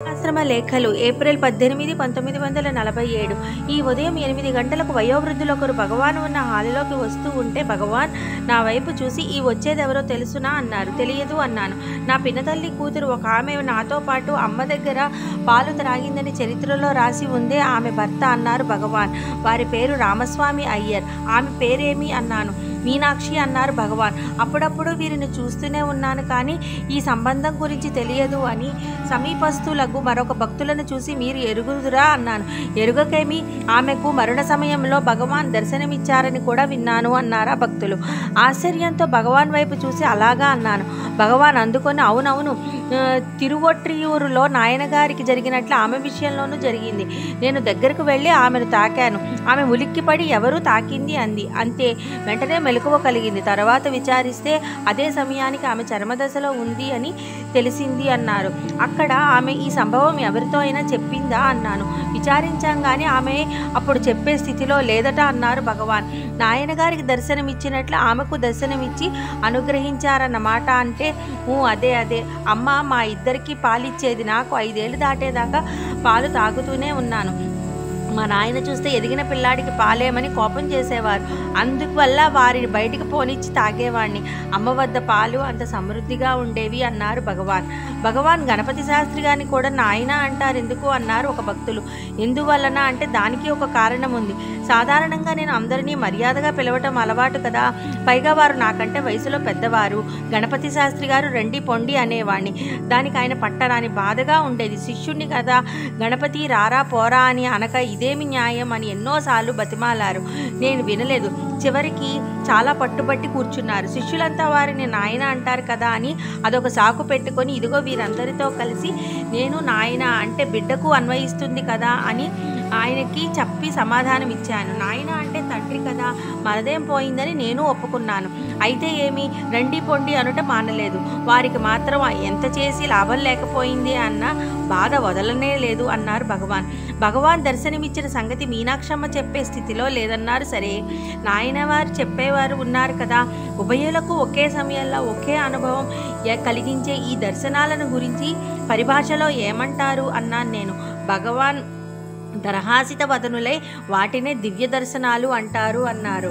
ఆశ్రమ లేఖలు ఏప్రిల్ 18, 1947. ఈ ఉదయం 8 గంటలకు వయోవృద్ధులొకరు భగవాన్ ఉన్న హాలులోకి వస్తూ ఉంటే భగవాన్ నా వైపు చూసి ఈ వచ్చేదెవరో తెలుసునా అన్నారు. తెలియదు అన్నాను. నా పినతల్లి కూతురు ఒక ఆమె నాతో పాటు అమ్మ దగ్గర పాలు త్రాగిందని చరిత్రలో రాసి ఉందే ఆమె భర్త అన్నారు భగవాన్. వారి పేరు రామస్వామి అయ్యర్. ఆమె పేరేమి అన్నాను. మీనాక్షి అన్నారు భగవాన్. అప్పుడప్పుడు వీరిని చూస్తూనే ఉన్నాను కానీ ఈ సంబంధం గురించి తెలియదు అని సమీపస్తులకు మరొక భక్తులను చూసి మీరు ఎరుగుదురా అన్నాను. ఎరుగకేమి, ఆమెకు మరణ సమయంలో భగవాన్ దర్శనమిచ్చారని కూడా విన్నాను అన్నారా భక్తులు. ఆశ్చర్యంతో భగవాన్ వైపు చూసి అలాగా అన్నాను. భగవాన్ అందుకొని అవునవును, తిరువొట్రియూరులో నాయనగారికి జరిగినట్లు ఆమె విషయంలోనూ జరిగింది. నేను దగ్గరకు వెళ్ళి ఆమెను తాకాను. ఆమె ఉలిక్కిపడి ఎవరూ తాకింది అంది. అంతే, వెంటనే మెలకువ కలిగింది. తర్వాత విచారిస్తే అదే సమయానికి ఆమె చర్మదశలో ఉంది అని తెలిసింది అన్నారు. అక్కడ ఆమె ఈ సంభవం ఎవరితో అయినా చెప్పిందా అన్నాను. విచారించాం కానీ ఆమె అప్పుడు చెప్పే స్థితిలో లేదట అన్నారు భగవాన్. నాయనగారికి దర్శనమిచ్చినట్లు ఆమెకు దర్శనమిచ్చి అనుగ్రహించారన్నమాట. అంటే అదే అదే అమ్మ మా ఇద్దరికి పాలిచ్చేది. నాకు 5 ఏళ్ళు దాటేదాకా పాలు తాగుతూనే ఉన్నాను. మా నాయన చూస్తే ఎదిగిన పిల్లాడికి పాలేమని కోపం చేసేవారు. అందువల్ల వారిని బయటికి పోనిచ్చి తాగేవాడిని. అమ్మ వద్ద పాలు అంత సమృద్ధిగా ఉండేవి అన్నారు భగవాన్. భగవాన్ గణపతి శాస్త్రి గారిని కూడా నాయన అంటారు ఎందుకు అన్నారు ఒక భక్తులు. ఎందువలన అంటే దానికి ఒక కారణం ఉంది. సాధారణంగా నేను అందరినీ మర్యాదగా పిలవటం అలవాటు కదా. పైగా వారు నాకంటే వయసులో పెద్దవారు. గణపతి శాస్త్రి గారు రండి పొండి అనేవాడిని. దానికి ఆయన పట్టరాని బాధగా ఉండేది. శిష్యుణ్ణి కదా గణపతి రారా పోరా అని అనక ఇదేమి న్యాయం అని ఎన్నోసార్లు బతిమాలారు. నేను వినలేదు. చివరికి చాలా పట్టుబట్టి కూర్చున్నారు. శిష్యులంతా వారిని నాయన అంటారు కదా అని అదొక సాకు పెట్టుకొని ఇదిగో వీరందరితో కలిసి నేను నాయన అంటే బిడ్డకు అన్వయిస్తుంది కదా అని ఆయనకి చెప్పి సమాధానం ఇచ్చాను. నాయన అంటే తండ్రి కదా, మనదేం పోయిందని నేను ఒప్పుకున్నాను. అయితే ఏమి, రండి పొండి అనుట మానలేదు. వారికి మాత్రం ఎంత చేసి లాభం లేకపోయింది అన్న బాధ వదలనే లేదు అన్నారు భగవాన్. భగవాన్ దర్శనమిచ్చిన సంగతి మీనాక్షమ్మ చెప్పే స్థితిలో లేదన్నారు. సరే, నాయనవారు చెప్పేవారు ఉన్నారు కదా. ఉభయులకు ఒకే సమయంలో ఒకే అనుభవం కలిగించే ఈ దర్శనాలను గురించి పరిభాషలో ఏమంటారు అన్నాను నేను. భగవాన్ దరహాసిత వదనులై వాటినే దివ్య దర్శనాలు అంటారు అన్నారు.